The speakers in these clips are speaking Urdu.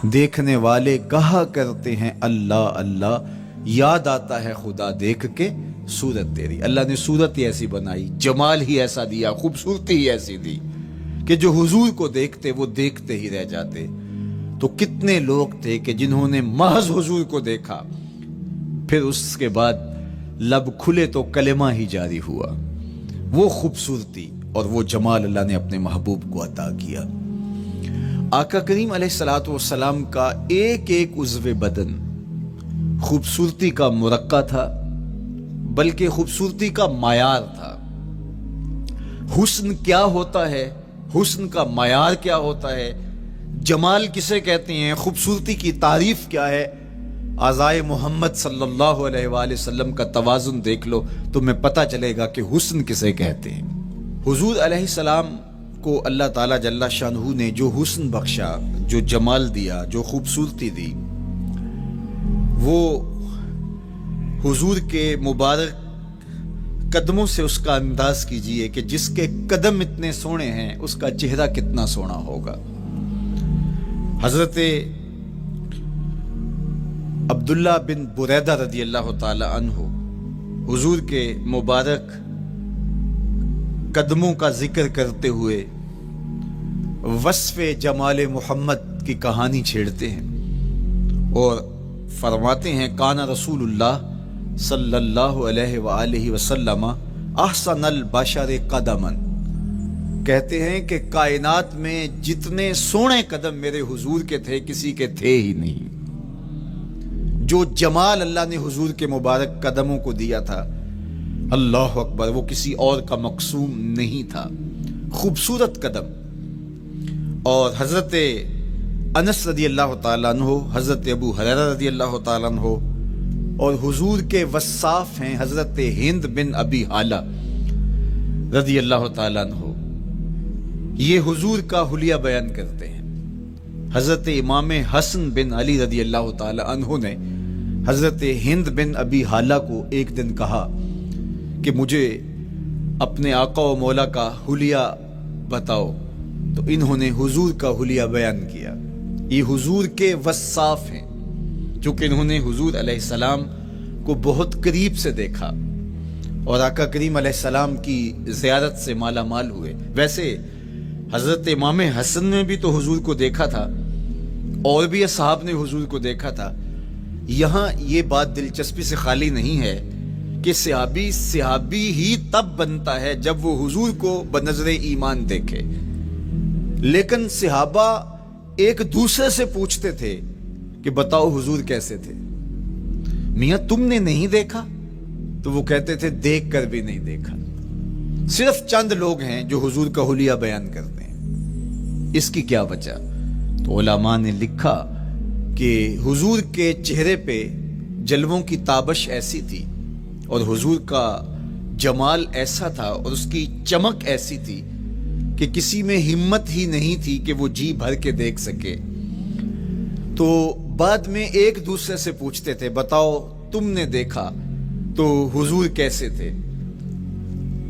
دیکھنے والے کہا کرتے ہیں اللہ اللہ، یاد آتا ہے خدا دیکھ کے صورت تیری۔ اللہ نے صورت ہی ایسی بنائی، جمال ہی ایسا دیا، خوبصورتی ہی ایسی دی کہ جو حضور کو دیکھتے وہ دیکھتے ہی رہ جاتے۔ تو کتنے لوگ تھے کہ جنہوں نے محض حضور کو دیکھا، پھر اس کے بعد لب کھلے تو کلمہ ہی جاری ہوا۔ وہ خوبصورتی اور وہ جمال اللہ نے اپنے محبوب کو عطا کیا۔ آقا کریم علیہ الصلوۃ والسلام کا ایک ایک عضو بدن خوبصورتی کا مرقع تھا، بلکہ خوبصورتی کا معیار تھا۔ حسن کیا ہوتا ہے، حسن کا معیار کیا ہوتا ہے، جمال کسے کہتے ہیں، خوبصورتی کی تعریف کیا ہے، اعضائے محمد صلی اللہ علیہ وآلہ وسلم کا توازن دیکھ لو تو میں پتہ چلے گا کہ حسن کسے کہتے ہیں۔ حضور علیہ السلام کو اللہ تعالیٰ جل شانہ نے جو حسن بخشا، جو جمال دیا، جو خوبصورتی دی، وہ حضور کے مبارک قدموں سے اس کا انداز کیجئے کہ جس کے قدم اتنے سونے ہیں اس کا چہرہ کتنا سونا ہوگا۔ حضرت عبداللہ بن بریدہ رضی اللہ تعالی عنہ حضور کے مبارک قدموں کا ذکر کرتے ہوئے وصف جمال محمد کی کہانی چھیڑتے ہیں اور فرماتے ہیں کان رسول اللہ صلی اللہ علیہ وآلہ وسلم احسن البشر قدما، کہتے ہیں کہ کائنات میں جتنے سونے قدم میرے حضور کے تھے کسی کے تھے ہی نہیں۔ جو جمال اللہ نے حضور کے مبارک قدموں کو دیا تھا، اللہ اکبر، وہ کسی اور کا مقسوم نہیں تھا۔ خوبصورت قدم۔ اور حضرت انس رضی اللہ تعالیٰ عنہ، حضرت ابو ہریرہ رضی اللہ تعالیٰ عنہ، اور حضور کے وصاف ہیں حضرت ہند بن ابی حالہ رضی اللہ تعالیٰ عنہ، یہ حضور کا حلیہ بیان کرتے ہیں۔ حضرت امام حسن بن علی رضی اللہ تعالیٰ عنہ نے حضرت ہند بن ابی حالہ کو ایک دن کہا کہ مجھے اپنے آقا و مولا کا حلیہ بتاؤ، تو انہوں نے حضور کا حلیہ بیان کیا۔ یہ حضور کے وصاف ہیں، چونکہ انہوں نے حضور علیہ السلام کو بہت قریب سے دیکھا اور آقا کریم علیہ السلام کی زیارت سے مالا مال ہوئے۔ ویسے حضرت امام حسن نے بھی تو حضور کو دیکھا تھا، اور بھی اصحاب نے حضور کو دیکھا تھا۔ یہاں یہ بات دلچسپی سے خالی نہیں ہے کہ صحابی ہی تب بنتا ہے جب وہ حضور کو بنظر ایمان دیکھے، لیکن صحابہ ایک دوسرے سے پوچھتے تھے کہ بتاؤ حضور کیسے تھے؟ میاں تم نے نہیں دیکھا؟ تو وہ کہتے تھے دیکھ کر بھی نہیں دیکھا۔ صرف چند لوگ ہیں جو حضور کا حلیہ بیان کرتے ہیں۔ اس کی کیا وجہ؟ تو علماء نے لکھا کہ حضور کے چہرے پہ جلووں کی تابش ایسی تھی اور حضور کا جمال ایسا تھا اور اس کی چمک ایسی تھی کہ کسی میں ہمت ہی نہیں تھی کہ وہ جی بھر کے دیکھ سکے۔ تو بعد میں ایک دوسرے سے پوچھتے تھے بتاؤ تم نے دیکھا تو حضور کیسے تھے؟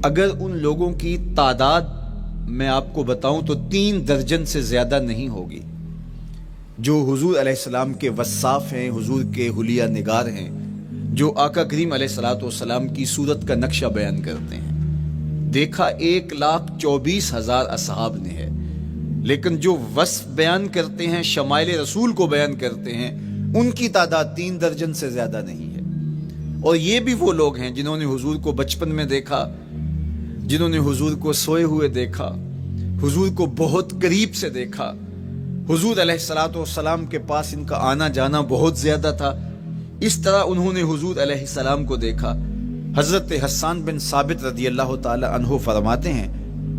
اگر ان لوگوں کی تعداد میں آپ کو بتاؤں تو 3 درجن سے زیادہ نہیں ہوگی جو حضور علیہ السلام کے وصاف ہیں، حضور کے حلیہ نگار ہیں، جو آقا کریم علیہ الصلوۃ والسلام کی صورت کا نقشہ بیان کرتے ہیں۔ دیکھا 1,24,000 اصحاب نے ہے، لیکن جو وصف بیان کرتے ہیں، شمائل رسول کو بیان کرتے ہیں، ان کی تعداد 3 درجن سے زیادہ نہیں ہے۔ اور یہ بھی وہ لوگ ہیں جنہوں نے حضور کو بچپن میں دیکھا، جنہوں نے حضور کو سوئے ہوئے دیکھا، حضور کو بہت قریب سے دیکھا۔ حضور علیہ الصلوۃ والسلام کے پاس ان کا آنا جانا بہت زیادہ تھا، اس طرح انہوں نے حضور علیہ السلام کو دیکھا۔ حضرت حسان بن ثابت رضی اللہ تعالی عنہ فرماتے ہیں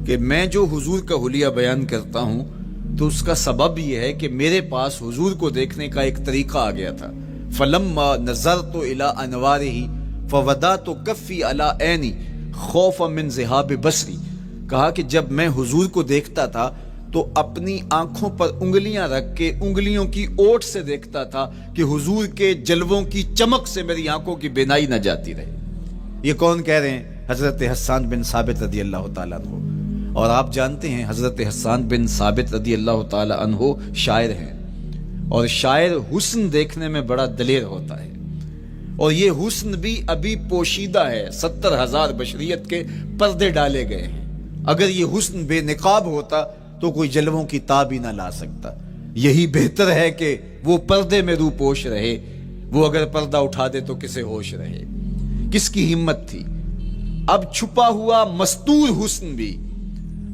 کہ میں جو حضور کا حلیہ بیان کرتا ہوں تو اس کا سبب یہ ہے کہ میرے پاس حضور کو دیکھنے کا ایک طریقہ آ گیا تھا۔ فلما نظرت الى انوارہ فوضعت کفی علی عینی خوفا من ذہاب بصری، کہا کہ جب میں حضور کو دیکھتا تھا تو اپنی آنکھوں پر انگلیاں رکھ کے انگلیوں کی اوٹ سے دیکھتا تھا کہ حضور کے جلووں کی چمک سے میری آنکھوں کی بینائی نہ جاتی رہے۔ یہ کون کہہ رہے ہیں؟ حضرت حسان بن ثابت رضی اللہ تعالیٰ عنہ۔ اور آپ جانتے ہیں حضرت حسان بن ثابت رضی اللہ تعالیٰ عنہ شاعر ہیں، اور شاعر حسن دیکھنے میں بڑا دلیر ہوتا ہے، اور یہ حسن بھی ابھی پوشیدہ ہے، 70,000 بشریت کے پردے ڈالے گئے ہیں۔ اگر یہ حسن بے نقاب ہوتا تو کوئی جلووں کی تاب ہی نہ لا سکتا۔ یہی بہتر ہے کہ وہ پردے میں رو پوش رہے، وہ اگر پردہ اٹھا دے تو کسے ہوش رہے۔ کس کی ہمت تھی؟ اب چھپا ہوا مستور حسن بھی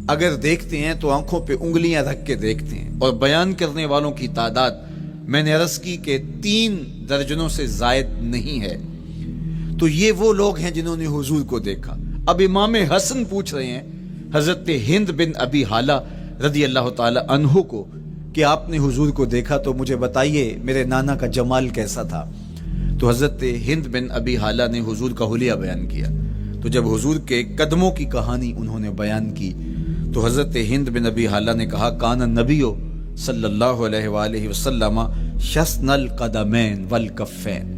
اگر دیکھتے ہیں تو آنکھوں پہ انگلیاں رکھ کے دیکھتے ہیں، اور بیان کرنے والوں کی تعداد میں نے عرض کی کہ 3 درجنوں سے زائد نہیں ہے۔ تو یہ وہ لوگ ہیں جنہوں نے حضور کو دیکھا۔ اب امام حسن پوچھ رہے ہیں حضرت ہند بن ابی حالہ رضی اللہ تعالی عنہ کو کہ آپ نے حضور کو دیکھا تو مجھے بتائیے میرے نانا کا جمال کیسا تھا۔ تو حضرت ہند بن ابی حالہ نے حضور کا حلیہ بیان کیا۔ تو جب حضور کے قدموں کی کہانی انہوں نے بیان کی تو حضرت ہند بن ابی حالہ نے کہا کان النبی صلی اللہ علیہ وآلہ وسلم شسن القدمین والکفین،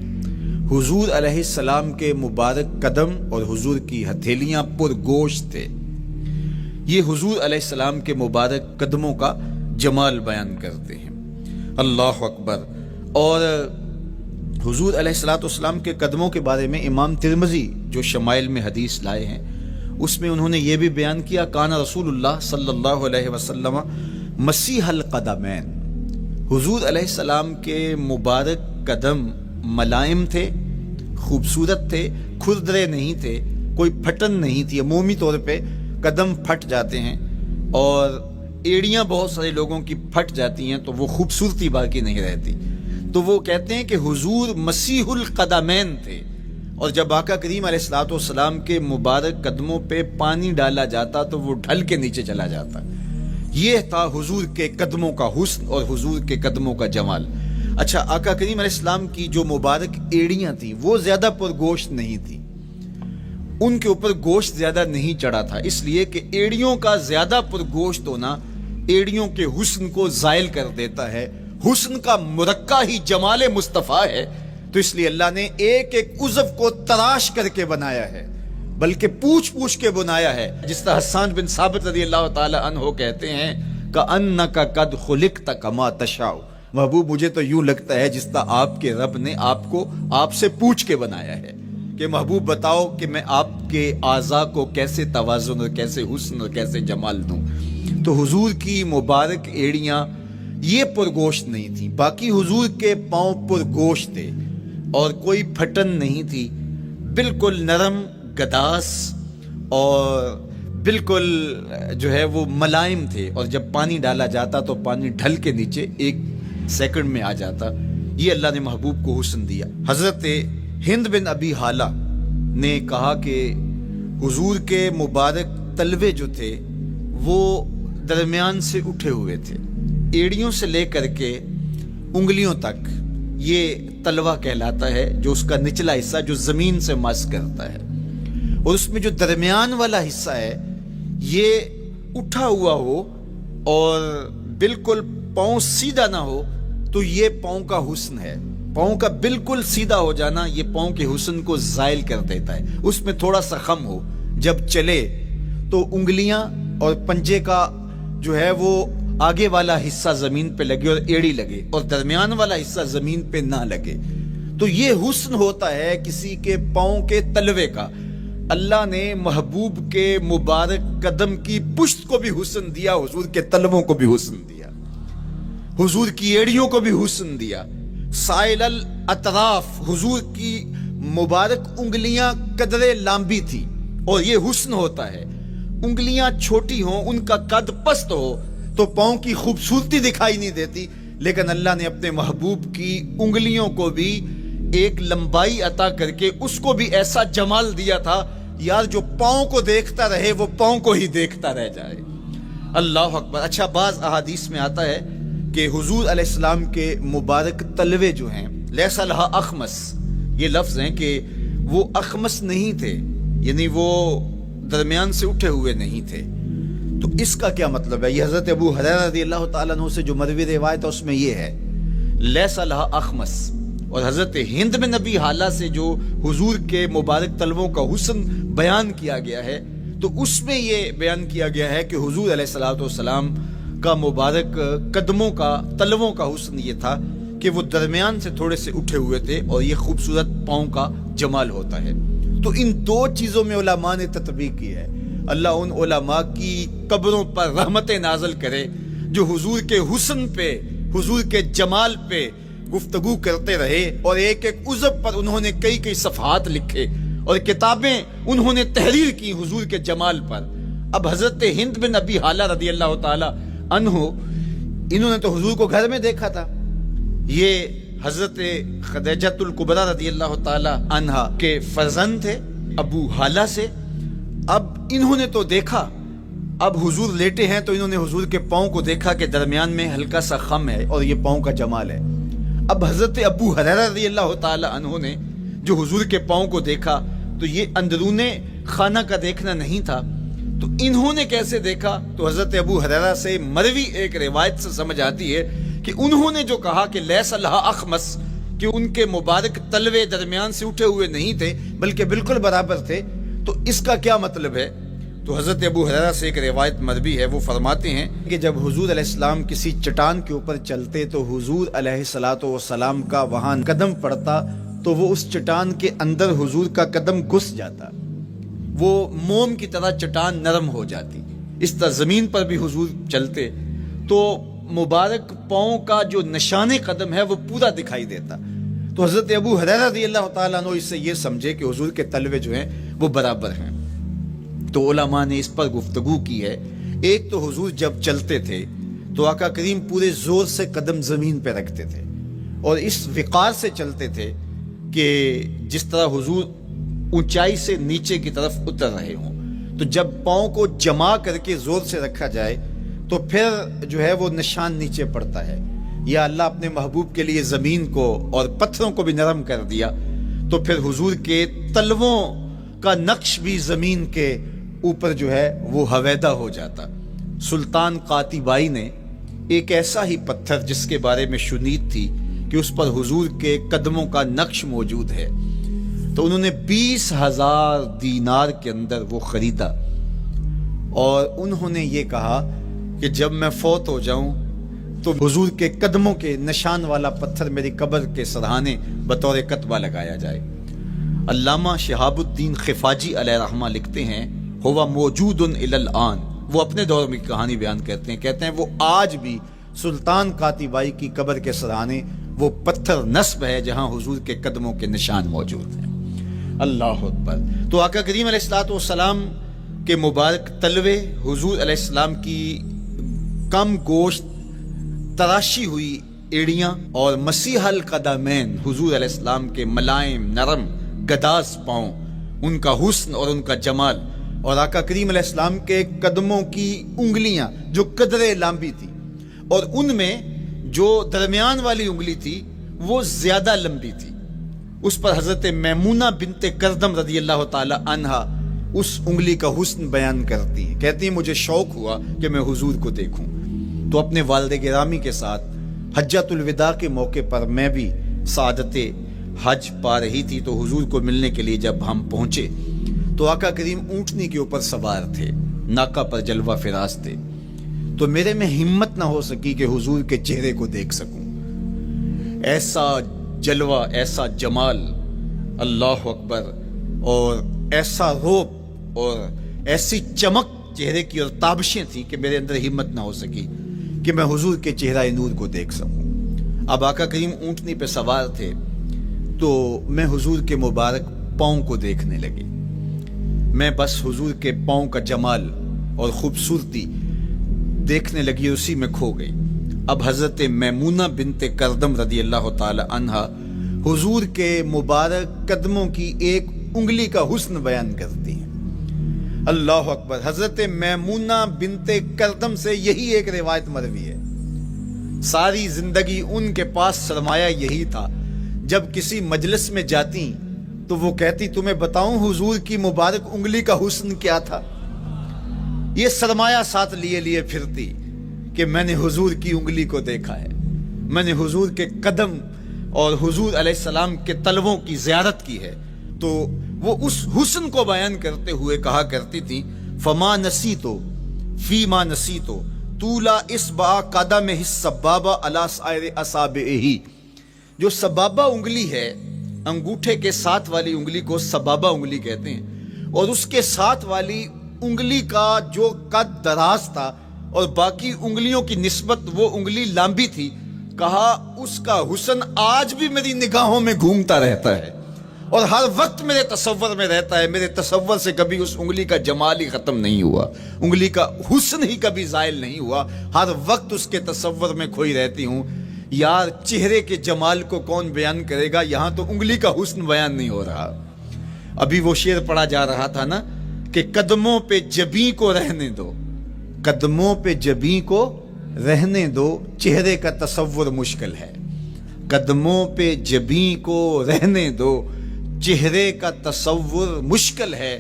حضور علیہ السلام کے مبارک قدم اور حضور کی ہتھیلیاں پر گوشت تھے۔ یہ حضور علیہ السلام کے مبارک قدموں کا جمال بیان کرتے ہیں۔ اللہ اکبر۔ اور حضور علیہ السلام کے قدموں کے بارے میں امام ترمذی جو شمائل میں حدیث لائے ہیں اس میں انہوں نے یہ بھی بیان کیا کان رسول اللہ صلی اللہ علیہ وسلم مسیح القدمین، حضور علیہ السلام کے مبارک قدم ملائم تھے، خوبصورت تھے، کھردرے نہیں تھے، کوئی پھٹن نہیں تھی۔ عمومی طور پہ قدم پھٹ جاتے ہیں اور ایڑیاں بہت سارے لوگوں کی پھٹ جاتی ہیں تو وہ خوبصورتی باقی نہیں رہتی۔ تو وہ کہتے ہیں کہ حضور مسیح القدمین تھے، اور جب آقا کریم علیہ الصلوۃ والسلام کے مبارک قدموں پہ پانی ڈالا جاتا تو وہ ڈھل کے نیچے چلا جاتا۔ یہ تھا حضور کے قدموں کا حسن اور حضور کے قدموں کا جمال۔ اچھا، آقا کریم علیہ السلام کی جو مبارک ایڑیاں تھیں وہ زیادہ پرگوشت نہیں تھی، ان کے اوپر گوشت زیادہ نہیں چڑھا تھا، اس لیے کہ ایڑیوں کا زیادہ پرگوشت ہونا ایڑیوں کے حسن کو زائل کر دیتا ہے۔ حسن کا مرقع ہی جمال مصطفیٰ ہے، تو اس لیے اللہ نے ایک ایک عضو کو تراش کر کے بنایا ہے، بلکہ پوچھ پوچھ کے بنایا ہے۔ جس طرح حسان بن ثابت رضی اللہ تعالی عنہ کہتے ہیں کأنک قد خلقت کما تشاء، محبوب مجھے تو یوں لگتا ہے جس طرح آپ کے رب نے آپ کو آپ سے پوچھ کے بنایا ہے کہ محبوب بتاؤ کہ میں آپ کے اعضاء کو کیسے توازن اور کیسے حسن اور کیسے جمال دوں۔ تو حضور کی مبارک ایڑیاں یہ پرگوشت نہیں تھیں، باقی حضور کے پاؤں پرگوشت تھے اور کوئی پھٹن نہیں تھی، بالکل نرم گداس اور بالکل جو ہے وہ ملائم تھے، اور جب پانی ڈالا جاتا تو پانی ڈھل کے نیچے 1 سیکنڈ میں آ جاتا۔ یہ اللہ نے محبوب کو حسن دیا۔ حضرت ہند بن ابی حالہ نے کہا کہ حضور کے مبارک تلوے جو تھے وہ درمیان سے اٹھے ہوئے تھے، ایڑیوں سے لے کر کے انگلیوں تک یہ تلوہ کہلاتا ہے، جو اس کا نچلا حصہ جو زمین سے مس کرتا ہے، اور اس میں جو درمیان والا حصہ ہے یہ اٹھا ہوا ہو اور بالکل پاؤں سیدھا نہ ہو تو یہ پاؤں کا حسن ہے۔ پاؤں کا بالکل سیدھا ہو جانا یہ پاؤں کے حسن کو زائل کر دیتا ہے۔ اس میں تھوڑا سا خم ہو، جب چلے تو انگلیاں اور پنجے کا جو ہے وہ آگے والا حصہ زمین پہ لگے اور ایڑی لگے، اور درمیان والا حصہ زمین پہ نہ لگے، تو یہ حسن ہوتا ہے کسی کے پاؤں کے تلوے کا۔ اللہ نے محبوب کے مبارک قدم کی پشت کو بھی حسن دیا، حضور کے تلووں کو بھی حسن دیا، حضور کی ایڑیوں کو بھی حسن دیا۔ سائل الاطراف، حضور کی مبارک انگلیاں قدرے لامبی تھی، اور یہ حسن ہوتا ہے۔ انگلیاں چھوٹی ہوں، ان کا قد پست ہو تو پاؤں کی خوبصورتی دکھائی نہیں دیتی، لیکن اللہ نے اپنے محبوب کی انگلیوں کو بھی ایک لمبائی عطا کر کے اس کو بھی ایسا جمال دیا تھا یار جو پاؤں کو دیکھتا رہے وہ پاؤں کو ہی دیکھتا رہ جائے۔ اللہ اکبر۔ اچھا، بعض احادیث میں آتا ہے کہ حضور علیہ السلام کے مبارک تلوے جو ہیں لیس لہا اخمس، یہ لفظ ہیں کہ وہ اخمس نہیں تھے، یعنی وہ درمیان سے اٹھے ہوئے نہیں تھے۔ تو اس کا کیا مطلب ہے؟ یہ حضرت ابو ہریرہ رضی اللہ تعالیٰ عنہ سے جو مروی روایت ہے اس میں یہ ہے لیس لہا اخمس، اور حضرت ہند بن ابی حالہ سے جو حضور کے مبارک تلووں کا حسن بیان کیا گیا ہے تو اس میں یہ بیان کیا گیا ہے کہ حضور علیہ الصلوۃ والسلام کا مبارک قدموں کا تلووں کا حسن یہ تھا کہ وہ درمیان سے تھوڑے سے اٹھے ہوئے تھے اور یہ خوبصورت پاؤں کا جمال ہوتا ہے۔ تو ان دو چیزوں میں علماء نے تطبیق کی ہے۔ اللہ ان علماء کی قبروں پر رحمتیں نازل کرے جو حضور کے حسن پہ، حضور کے جمال پہ گفتگو کرتے رہے، اور ایک ایک عضو پر انہوں نے کئی کئی صفحات لکھے اور کتابیں انہوں نے تحریر کی حضور کے جمال پر۔ اب حضرت ہند بن ابی حالہ رضی اللہ تعالی عنہ، انہوں نے تو حضور کو گھر میں دیکھا تھا، یہ حضرت خدیجۃ الکبریٰ رضی اللہ تعالی عنہا کے فرزند تھے ابو حالہ سے۔ اب انہوں نے تو دیکھا، اب حضور لیٹے ہیں تو انہوں نے حضور کے پاؤں کو دیکھا کہ درمیان میں ہلکا سا خم ہے اور یہ پاؤں کا جمال ہے۔ اب حضرت ابو ہریرہ رضی اللہ تعالی عنہ نے جو حضور کے پاؤں کو دیکھا تو یہ اندرون خانہ کا دیکھنا نہیں تھا، تو انہوں نے کیسے دیکھا؟ تو حضرت ابو ہریرہ سے مروی ایک روایت سے سمجھ آتی ہے کہ انہوں نے جو کہا کہ لیس لہا اخمس، کہ ان کے مبارک تلوے درمیان سے اٹھے ہوئے نہیں تھے بلکہ بالکل برابر تھے، تو اس کا کیا مطلب ہے؟ تو حضرت ابو ہریرہ سے ایک روایت مروی ہے، وہ فرماتے ہیں کہ جب حضور علیہ السلام کسی چٹان کے اوپر چلتے تو حضور علیہ السلام کا وہاں قدم پڑتا تو وہ اس چٹان کے اندر حضور کا قدم گھس جاتا، وہ موم کی طرح چٹان نرم ہو جاتی۔ اس طرح زمین پر بھی حضور چلتے تو مبارک پاؤں کا جو نشان قدم ہے وہ پورا دکھائی دیتا۔ تو حضرت ابو ہریرہ رضی اللہ تعالیٰ عنہ اس سے یہ سمجھے کہ حضور کے تلوے جو ہیں وہ برابر ہیں۔ تو علماء نے اس پر گفتگو کی ہے۔ ایک تو حضور جب چلتے تھے تو آقا کریم پورے زور سے قدم زمین پہ رکھتے تھے اور اس وقار سے چلتے تھے کہ جس طرح حضور اونچائی سے نیچے کی طرف اتر رہے ہوں، تو جب پاؤں کو جما کر کے زور سے رکھا جائے تو پھر جو ہے وہ نشان نیچے پڑتا ہے۔ یا اللہ اپنے محبوب کے لیے زمین کو اور پتھروں کو بھی نرم کر دیا تو پھر حضور کے تلووں کا نقش بھی زمین کے اوپر جو ہے وہ حویدہ ہو جاتا۔ سلطان قاتبائی نے ایک ایسا ہی پتھر جس کے بارے میں شنید تھی کہ اس پر حضور کے قدموں کا نقش موجود ہے، تو انہوں نے 20,000 دینار کے اندر وہ خریدا اور انہوں نے یہ کہا کہ جب میں فوت ہو جاؤں تو حضور کے قدموں کے نشان والا پتھر میری قبر کے سرہانے بطور کتبہ لگایا جائے۔ علامہ شہاب الدین خفاجی علیہ رحمہ لکھتے ہیں ہوا موجود الی الآن، وہ اپنے دور میں کہانی بیان کرتے ہیں وہ آج بھی سلطان قاتبائی کی قبر کے سرہانے وہ پتھر نصب ہے جہاں حضور کے قدموں کے نشان موجود ہیں۔ اللہ اکبر۔ تو آقا کریم علیہ السلام کے مبارک تلوے، حضور علیہ السلام کی کم گوشت تراشی ہوئی ایڑیاں اور مسیح القدمین، حضور علیہ السلام کے ملائم نرم گداز پاؤں، ان کا حسن اور ان کا جمال، اور آقا کریم علیہ السلام کے قدموں کی انگلیاں جو قدرے لمبی تھی اور ان میں جو درمیان والی انگلی تھی وہ زیادہ لمبی تھی، اس پر حضرت میمونہ بنت کردم رضی اللہ تعالی عنہا اس انگلی کا حسن بیان کرتی ہیں، کہتی ہیں مجھے شوق ہوا کہ میں حضور کو دیکھوں، تو اپنے والد گرامی کے ساتھ حجۃ الوداع کے موقع پر میں بھی سعادت حج پا رہی تھی، تو حضور کو ملنے کے لیے جب ہم پہنچے تو آقا کریم اونٹنی کے اوپر سوار تھے، ناکا پر جلوہ فراز تھے، تو میرے میں ہمت نہ ہو سکی کہ حضور کے چہرے کو دیکھ سکوں۔ ایسا جلوہ، ایسا جمال، اللہ اکبر، اور ایسا روب اور ایسی چمک چہرے کی اور تابشیں تھیں کہ میرے اندر ہمت نہ ہو سکی کہ میں حضور کے چہرہ نور کو دیکھ سکوں۔ اب آقا کریم اونٹنی پہ سوار تھے تو میں حضور کے مبارک پاؤں کو دیکھنے لگی، میں بس حضور کے پاؤں کا جمال اور خوبصورتی دیکھنے لگی، اسی میں کھو گئی۔ اب حضرت میمونہ بنت کردم رضی اللہ تعالی عنہا حضور کے مبارک قدموں کی ایک انگلی کا حسن بیان کرتی ہیں۔ اللہ اکبر۔ حضرت میمونہ بنت کردم سے یہی ایک روایت مروی ہے، ساری زندگی ان کے پاس سرمایہ یہی تھا، جب کسی مجلس میں جاتی تو وہ کہتی تمہیں بتاؤں حضور کی مبارک انگلی کا حسن کیا تھا، یہ سرمایہ ساتھ لیے لیے پھرتی کہ میں نے حضور کی انگلی کو دیکھا ہے، میں نے حضور کے قدم اور حضور علیہ السلام کے تلووں کی زیارت کی ہے۔ تو وہ اس حسن کو بیان کرتے ہوئے کہا کرتی تھی فما نسیتو فیما نسیتو طولا اصبع قدمہ السبابہ علی سائر اصابعہ، جو سبابہ انگلی ہے، انگوٹھے کے ساتھ والی انگلی کو سبابہ انگلی کہتے ہیں، اور اس کے ساتھ والی انگلی کا جو قد دراز تھا اور باقی انگلیوں کی نسبت وہ انگلی لمبی تھی، کہا اس کا حسن آج بھی میری نگاہوں میں گھومتا رہتا ہے اور ہر وقت میرے تصور میں رہتا ہے، میرے تصور سے کبھی اس انگلی کا جمال ہی ختم نہیں ہوا، انگلی کا حسن ہی کبھی زائل نہیں ہوا، ہر وقت اس کے تصور میں کھوئی رہتی ہوں۔ یار چہرے کے جمال کو کون بیان کرے گا، یہاں تو انگلی کا حسن بیان نہیں ہو رہا۔ ابھی وہ شعر پڑھا جا رہا تھا نا کہ قدموں پہ جبیں کو رہنے دو، قدموں پہ جبیں کو رہنے دو، چہرے کا تصور مشکل ہے، قدموں پہ جبیں کو رہنے دو، چہرے کا تصور مشکل ہے،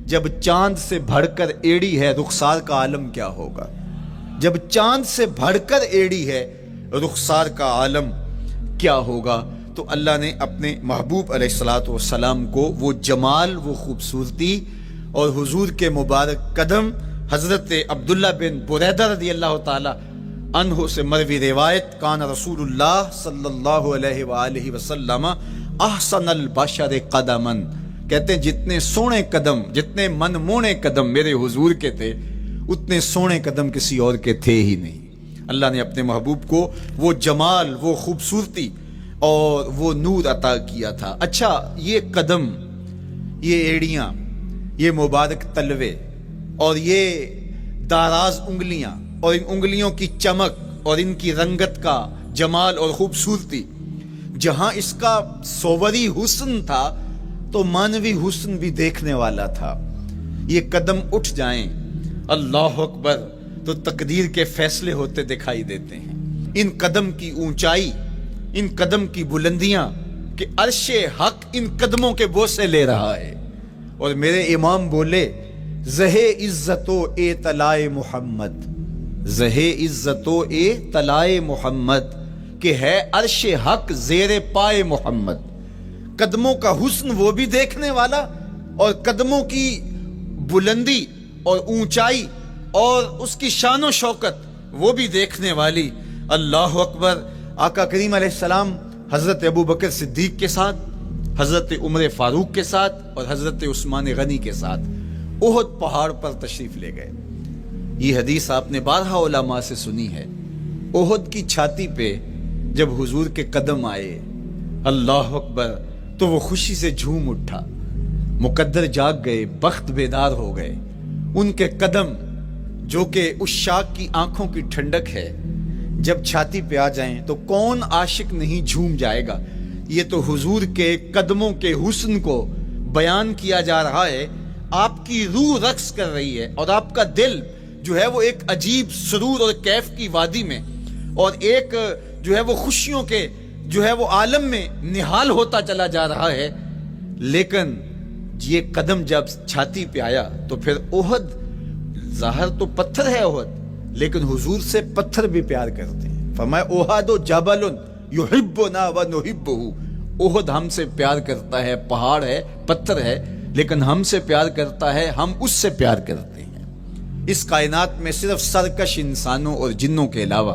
جب چاند سے بڑھ کر ایڑی ہے رخسار کا عالم کیا ہوگا، جب چاند سے بڑھ کر ایڑی ہے رخسار کا عالم کیا ہوگا۔ تو اللہ نے اپنے محبوب علیہ الصلوۃ والسلام کو وہ جمال، وہ خوبصورتی اور حضور کے مبارک قدم، حضرت عبداللہ بن بریدہ رضی اللہ تعالی عنہ سے مروی روایت، کان رسول اللہ صلی اللہ علیہ وآلہ وسلم احسن البشر قدما، کہتے ہیں جتنے سونے قدم، جتنے من مونے قدم میرے حضور کے تھے، اتنے سونے قدم کسی اور کے تھے ہی نہیں۔ اللہ نے اپنے محبوب کو وہ جمال، وہ خوبصورتی اور وہ نور عطا کیا تھا۔ اچھا، یہ قدم، یہ ایڑیاں، یہ مبارک تلوے اور یہ داراز انگلیاں اور ان انگلیوں کی چمک اور ان کی رنگت کا جمال اور خوبصورتی، جہاں اس کا صوری حسن تھا تو مانوی حسن بھی دیکھنے والا تھا۔ یہ قدم اٹھ جائیں، اللہ اکبر، تو تقدیر کے فیصلے ہوتے دکھائی دیتے ہیں۔ ان قدم کی اونچائی، ان قدم کی بلندیاں کہ عرش حق ان قدموں کے بوسے لے رہا ہے۔ اور میرے امام بولے، زہے عزت و اے طلائے محمد، زہے عزت و اے طلائے محمد، کہ ہے عرش حق زیر پائے محمد۔ قدموں کا حسن وہ بھی دیکھنے والا، اور قدموں کی بلندی اور اونچائی اور اس کی شان و شوکت وہ بھی دیکھنے والی۔ اللہ اکبر۔ آقا کریم علیہ السلام حضرت ابو بکر صدیق کے ساتھ، حضرت عمر فاروق کے ساتھ اور حضرت عثمان غنی کے ساتھ احد پہاڑ پر تشریف لے گئے۔ یہ حدیث آپ نے بارہا علماء سے سنی ہے۔ احد کی چھاتی پہ جب حضور کے قدم آئے، اللہ اکبر، تو وہ خوشی سے جھوم اٹھا، مقدر جاگ گئے، بخت بیدار ہو گئے۔ ان کے قدم جو کہ اس شاک کی آنکھوں کی ٹھنڈک ہے، جب چھاتی پہ آ جائیں تو کون عاشق نہیں جھوم جائے گا۔ یہ تو حضور کے قدموں کے حسن کو بیان کیا جا رہا ہے، آپ کی روح رقص کر رہی ہے اور آپ کا دل جو ہے وہ ایک عجیب سرور اور کیف کی وادی میں اور ایک جو ہے وہ خوشیوں کے جو ہے وہ عالم میں نہال ہوتا چلا جا رہا ہے۔ لیکن یہ قدم جب چھاتی پہ آیا تو پھر احد، ظاہر تو پتھر ہے احد، لیکن حضور سے پتھر بھی پیار کرتے ہیں۔ فرمایا احد جبل یحبنا ونحبہ، احد ہم سے پیار کرتا ہے، پہاڑ ہے، پتھر ہے، لیکن ہم سے پیار کرتا ہے، ہم اس سے پیار کرتے ہیں۔ اس کائنات میں صرف سرکش انسانوں اور جنوں کے علاوہ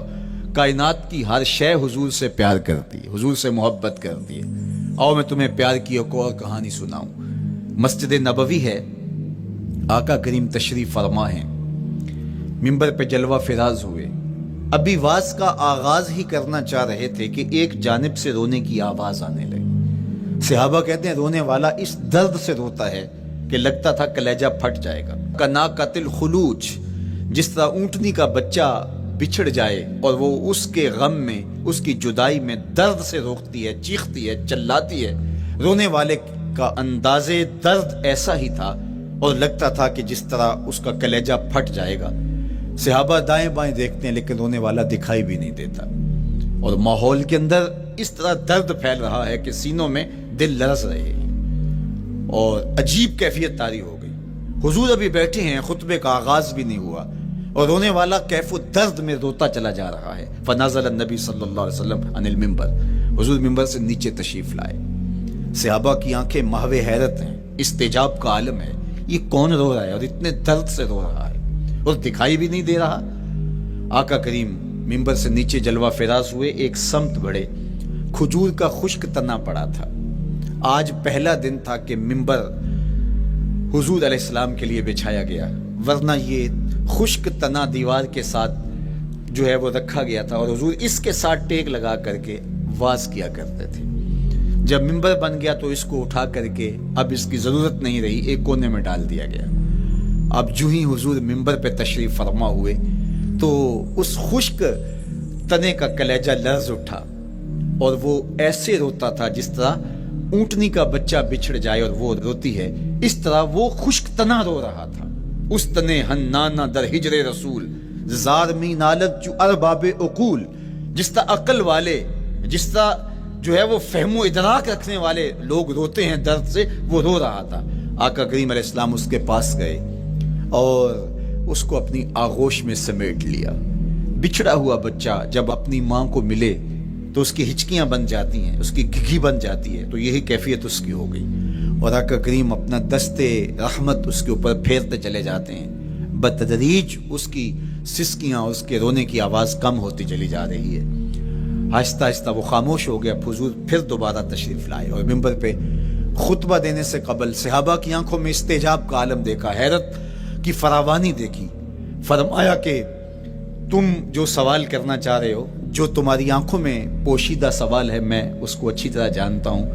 کائنات کی ہر شے حضور سے پیار کرتی ہے، حضور سے محبت کرتی ہے۔ آؤ میں تمہیں پیار کی ایک اور کہانی سناؤں۔ مسجد نبوی ہے، آقا کریم تشریف فرما ہیں، منبر پہ جلوہ فراز ہوئے، ابھی واز کا آغاز ہی کرنا چاہ رہے تھے کہ ایک جانب سے رونے کی آواز آنے لگی۔ صحابہ کہتے ہیں رونے والا اس درد سے روتا ہے کہ لگتا تھا کلیجہ پھٹ جائے گا۔ کناقۃ الخلوج، جس طرح اونٹنی کا بچہ بچھڑ جائے اور وہ اس کے غم میں، اس کی جدائی میں درد سے روکتی ہے، چیختی ہے، چلاتی ہے، رونے والے کا انداز درد ایسا ہی تھا اور لگتا تھا کہ جس طرح اس کا کلیجہ پھٹ جائے گا۔ صحابہ دائیں بائیں دیکھتے ہیں لیکن رونے والا دکھائی بھی نہیں دیتا، اور ماحول کے اندر اس طرح درد پھیل رہا ہے کہ سینوں میں دل لرز رہے ہیں اور عجیب کیفیت طاری ہو گئی۔ حضور ابھی بیٹھے ہیں، خطبے کا آغاز بھی نہیں ہوا اور رونے والا کیف و درد میں روتا چلا جا رہا ہے۔ فنزل النبی صلی اللہ علیہ وسلم عن المنبر، حضور منبر سے نیچے تشریف لائے۔ صحابہ کی آنکھیں محو حیرت ہیں، استجاب کا عالم ہے، یہ کون رو رہا ہے اور اتنے درد سے رو رہا ہے اور دکھائی بھی نہیں دے رہا۔ آقا کریم منبر سے نیچے جلوہ فراز ہوئے، ایک سمت بڑھے، کھجور کا خشک تنا پڑا تھا. آج پہلا دن تھا کہ ممبر حضور علیہ السلام کے لیے بچھایا گیا، ورنہ یہ خشک تنا دیوار کے ساتھ جو ہے وہ رکھا گیا تھا اور حضور اس کے ساتھ ٹیک لگا کر کے واز کیا کرتے تھے. جب ممبر بن گیا تو اس کو اٹھا کر کے اب اس کی ضرورت نہیں رہی، ایک کونے میں ڈال دیا گیا. اب جو ہی حضور ممبر پہ تشریف فرما ہوئے تو اس خشک تنے کا کلیجہ لرز اٹھا اور وہ ایسے روتا تھا جس طرح اونٹنی کا بچہ بچھڑ جائے اور وہ روتی ہے، اس طرح وہ خشک تنا رو رہا تھا. اس تنے ہنانا در ہجر رسول زار می نالت جو ارباب عقول، جس طرح عقل والے، جس طرح جو ہے وہ فہم و ادراک رکھنے والے لوگ روتے ہیں درد سے، وہ رو رہا تھا. آقا کریم علیہ السلام اس کے پاس گئے اور اس کو اپنی آغوش میں سمیٹ لیا. بچھڑا ہوا بچہ جب اپنی ماں کو ملے تو اس کی ہچکیاں بن جاتی ہیں، اس کی گھگھی بن جاتی ہے، تو یہی کیفیت اس کی ہو گئی. اور آقا کریم اپنا دستے رحمت اس کے اوپر پھیرتے چلے جاتے ہیں. بتدریج اس کی سسکیاں، اس کے رونے کی آواز کم ہوتی چلی جا رہی ہے. آہستہ آہستہ وہ خاموش ہو گیا. حضور پھر دوبارہ تشریف لائے اور ممبر پہ خطبہ دینے سے قبل صحابہ کی آنکھوں میں استعجاب کا عالم دیکھا، حیرت کی فراوانی دیکھی. فرمایا کہ تم جو سوال کرنا چاہ رہے ہو، جو تمہاری آنکھوں میں پوشیدہ سوال ہے، میں اس کو اچھی طرح جانتا ہوں.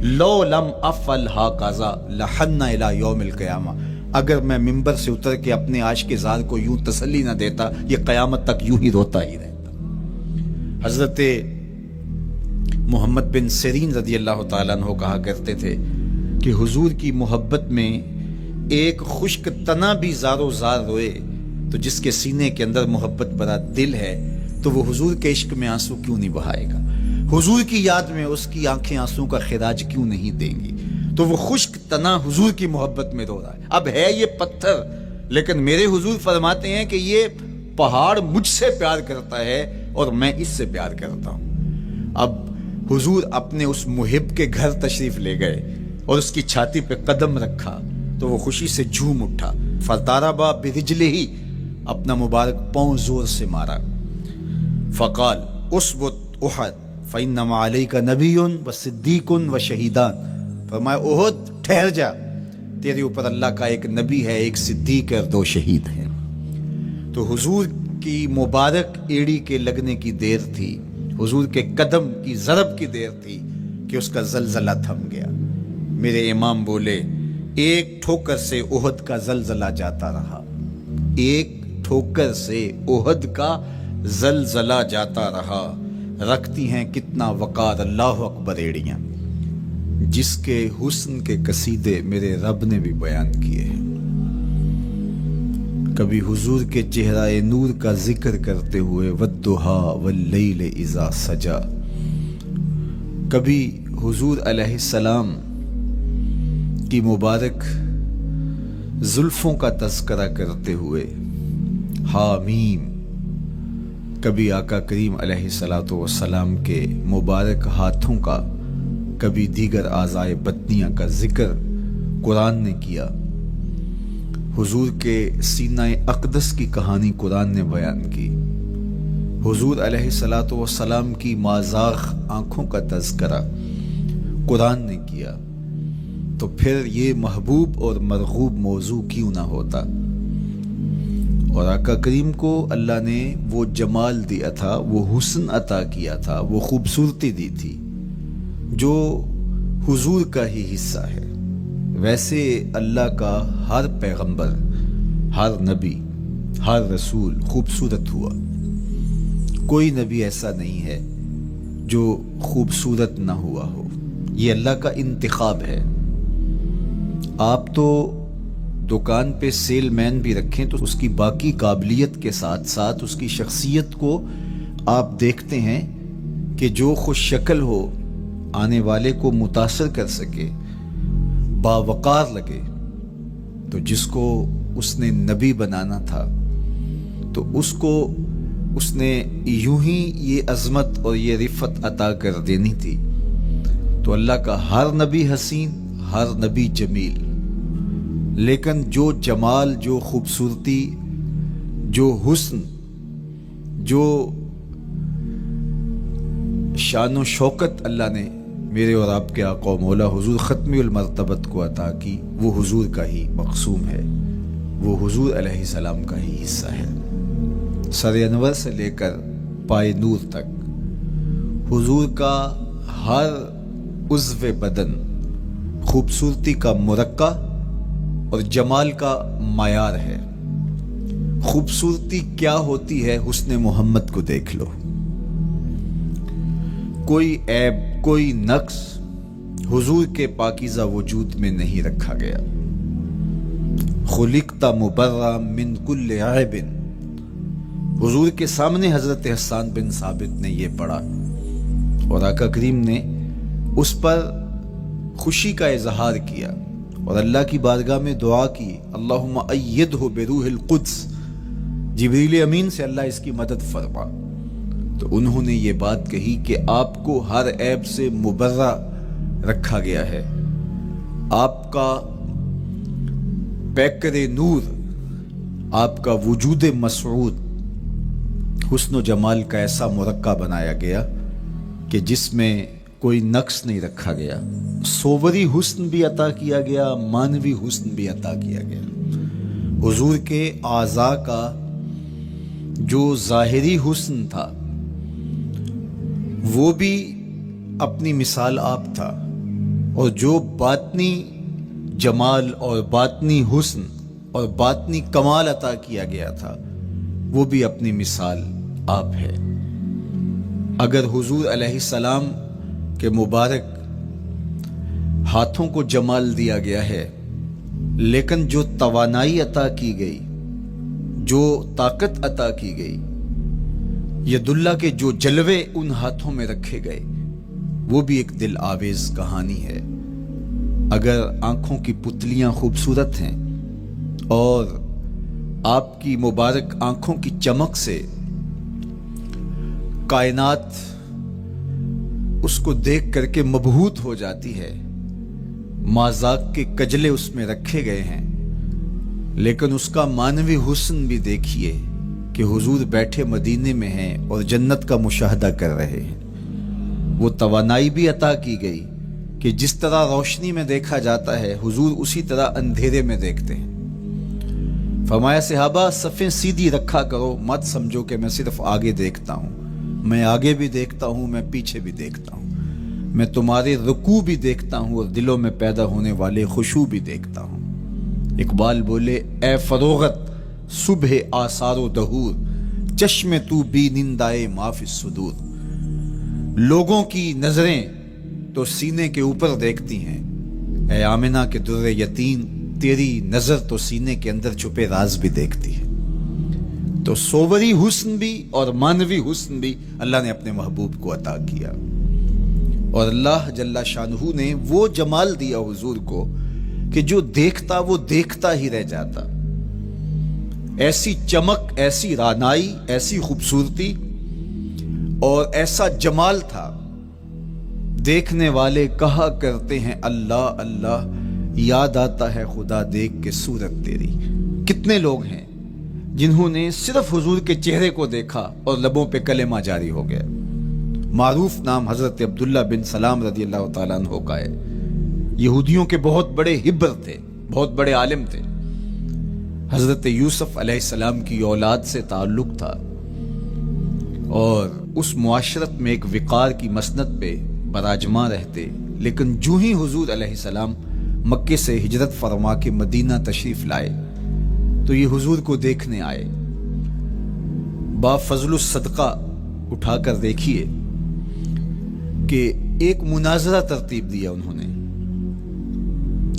لو لم افعل ہاکذا لحن الی یوم القیامہ، اگر میں ممبر سے اتر کے اپنے عاشق زار کو یوں تسلی نہ دیتا، یہ قیامت تک یوں ہی روتا ہی رہتا. حضرت محمد بن سیرین رضی اللہ تعالیٰ عنہ کہا کرتے تھے کہ حضور کی محبت میں ایک خشک تنا بھی زار و زار روئے تو جس کے سینے کے اندر محبت بھرا دل ہے تو وہ حضور کے عشق میں آنسو کیوں نہیں بہائے گا؟ حضور کی یاد میں اس کی آنکھیں آنسو کا خراج کیوں نہیں دیں گی؟ تو وہ خشک تنا حضور کی محبت میں رو رہا ہے. اب ہے یہ پتھر، لیکن میرے حضور فرماتے ہیں کہ یہ پہاڑ مجھ سے پیار کرتا ہے اور میں اس سے پیار کرتا ہوں. اب حضور اپنے اس محب کے گھر تشریف لے گئے اور اس کی چھاتی پہ قدم رکھا تو وہ خوشی سے جھوم اٹھا. فضاربا برجلہ ہی، اپنا مبارک پاؤں زور سے مارا. فقال اثبت احد فانما علیک نبی و صدیق و شہیدان، فرمایا احد ٹھہر جا، تیرے اوپر اللہ کا ایک نبی ہے، ایک صدیق ہے اور 2 شہید ہیں. تو حضور کی مبارک ایڑی کے لگنے کی دیر تھی، حضور کے قدم کی ضرب کی دیر تھی کہ اس کا زلزلہ تھم گیا. میرے امام بولے ایک ٹھوکر سے احد کا زلزلہ جاتا رہا، ایک ٹھوکر سے احد کا زلزلہ جاتا رہا. رکھتی ہیں کتنا وقار اللہ اکبر ایڑیاں، جس کے حسن کے قصیدے میرے رب نے بھی بیان کیے ہیں. کبھی حضور کے چہرہ نور کا ذکر کرتے ہوئے والضحا واللیل اذا سجا، کبھی حضور علیہ السلام کی مبارک زلفوں کا تذکرہ کرتے ہوئے حامیم، کبھی آقا کریم علیہ السلام کے مبارک ہاتھوں کا، کبھی دیگر اعضائے بطنیہ کا ذکر قرآن نے کیا. حضور کے سینہ اقدس کی کہانی قرآن نے بیان کی. حضور علیہ السلام کی مازاغ آنکھوں کا تذکرہ قرآن نے کیا. تو پھر یہ محبوب اور مرغوب موضوع کیوں نہ ہوتا؟ اور آقا کریم کو اللہ نے وہ جمال دیا تھا، وہ حسن عطا کیا تھا، وہ خوبصورتی دی تھی جو حضور کا ہی حصہ ہے. ویسے اللہ کا ہر پیغمبر، ہر نبی، ہر رسول خوبصورت ہوا. کوئی نبی ایسا نہیں ہے جو خوبصورت نہ ہوا ہو. یہ اللہ کا انتخاب ہے. آپ تو دکان پہ سیل مین بھی رکھیں تو اس کی باقی قابلیت کے ساتھ ساتھ اس کی شخصیت کو آپ دیکھتے ہیں کہ جو خوش شکل ہو، آنے والے کو متاثر کر سکے، باوقار لگے. تو جس کو اس نے نبی بنانا تھا تو اس کو اس نے یوں ہی یہ عظمت اور یہ رفت عطا کر دینی تھی. تو اللہ کا ہر نبی حسین، ہر نبی جمیل، لیکن جو جمال، جو خوبصورتی، جو حسن، جو شان و شوکت اللہ نے میرے اور آپ کے آقا و مولا حضور ختمی المرتبت کو عطا کی، وہ حضور کا ہی مقسوم ہے، وہ حضور علیہ السلام کا ہی حصہ ہے۔ سر انور سے لے کر پائے نور تک حضور کا ہر عضو بدن خوبصورتی کا مرقع اور جمال کا معیار ہے۔ خوبصورتی کیا ہوتی ہے؟ حسن محمد کو دیکھ لو، کوئی عیب کوئی نقص حضور کے پاکیزہ وجود میں نہیں رکھا گیا۔ خلقت مبرأ من کل عیب، حضور کے سامنے حضرت حسان بن ثابت نے یہ پڑھا اور آقا کریم نے اس پر خوشی کا اظہار کیا اور اللہ کی بارگاہ میں دعا کی، اللہم ایدہ بروح القدس، جبریل امین سے اللہ اس کی مدد فرما۔ تو انہوں نے یہ بات کہی کہ آپ کو ہر عیب سے مبرہ رکھا گیا ہے، آپ کا پیکر نور، آپ کا وجود مسعود حسن و جمال کا ایسا مرقع بنایا گیا کہ جس میں کوئی نقص نہیں رکھا گیا۔ صوری حسن بھی عطا کیا گیا، مانوی حسن بھی عطا کیا گیا۔ حضور کے اعضاء کا جو ظاہری حسن تھا وہ بھی اپنی مثال آپ تھا، اور جو باطنی جمال اور باطنی حسن اور باطنی کمال عطا کیا گیا تھا وہ بھی اپنی مثال آپ ہے۔ اگر حضور علیہ السلام کے مبارک ہاتھوں کو جمال دیا گیا ہے، لیکن جو توانائی عطا کی گئی، جو طاقت عطا کی گئی، ید اللہ کے جو جلوے ان ہاتھوں میں رکھے گئے، وہ بھی ایک دل آویز کہانی ہے۔ اگر آنکھوں کی پتلیاں خوبصورت ہیں اور آپ کی مبارک آنکھوں کی چمک سے کائنات اس کو دیکھ کر کے مبہوت ہو جاتی ہے، مازاق کے کجلے اس میں رکھے گئے ہیں، لیکن اس کا مانوی حسن بھی دیکھیے کہ حضور بیٹھے مدینے میں ہیں اور جنت کا مشاہدہ کر رہے ہیں۔ وہ توانائی بھی عطا کی گئی کہ جس طرح روشنی میں دیکھا جاتا ہے حضور اسی طرح اندھیرے میں دیکھتے ہیں۔ فرمایا صحابہ صفیں سیدھی رکھا کرو، مت سمجھو کہ میں صرف آگے دیکھتا ہوں، میں آگے بھی دیکھتا ہوں، میں پیچھے بھی دیکھتا ہوں، میں تمہارے رکوع بھی دیکھتا ہوں اور دلوں میں پیدا ہونے والے خشوع بھی دیکھتا ہوں۔ اقبال بولے، اے فروغت صبح آثار و دہور، چشم تو بی نندائے ما فی الصدور۔ لوگوں کی نظریں تو سینے کے اوپر دیکھتی ہیں، اے آمنہ کے در یتیم، تیری نظر تو سینے کے اندر چھپے راز بھی دیکھتی ہے۔ تو صوری حسن بھی اور مانوی حسن بھی اللہ نے اپنے محبوب کو عطا کیا، اور اللہ جل شانہ نے وہ جمال دیا حضور کو کہ جو دیکھتا وہ دیکھتا ہی رہ جاتا۔ ایسی چمک، ایسی رانائی، ایسی خوبصورتی اور ایسا جمال تھا، دیکھنے والے کہا کرتے ہیں اللہ اللہ، یاد آتا ہے خدا دیکھ کے صورت تیری۔ کتنے لوگ ہیں جنہوں نے صرف حضور کے چہرے کو دیکھا اور لبوں پہ کلمہ جاری ہو گیا۔ معروف نام حضرت عبداللہ بن سلام رضی اللہ تعالیٰ عنہ کا ہے۔ یہودیوں کے بہت بڑے حبر تھے، بہت بڑے عالم تھے۔ حضرت یوسف علیہ السلام کی اولاد سے تعلق تھا، اور اس معاشرت میں ایک وقار کی مسند پہ براجماں رہتے، لیکن جو ہی حضور علیہ السلام مکے سے ہجرت فرما کے مدینہ تشریف لائے تو یہ حضور کو دیکھنے آئے۔ با فضل الصدقہ اٹھا کر دیکھیے کہ ایک مناظرہ ترتیب دیا انہوں نے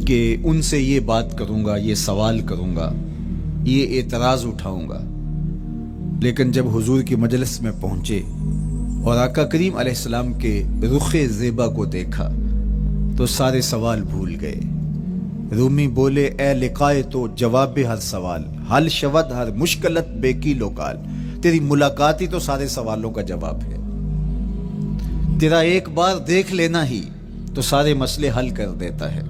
کہ ان سے یہ بات کروں گا، یہ سوال کروں گا، یہ اعتراض اٹھاؤں گا، لیکن جب حضور کی مجلس میں پہنچے اور آقا کریم علیہ السلام کے رخ زیبا کو دیکھا تو سارے سوال بھول گئے۔ رومی بولے، اے لقائے تو جواب ہر سوال، حل شود ہر مشکلت بے کی لوکال۔ تیری ملاقات ہی تو سارے سوالوں کا جواب ہے، تیرا ایک بار دیکھ لینا ہی تو سارے مسئلے حل کر دیتا ہے۔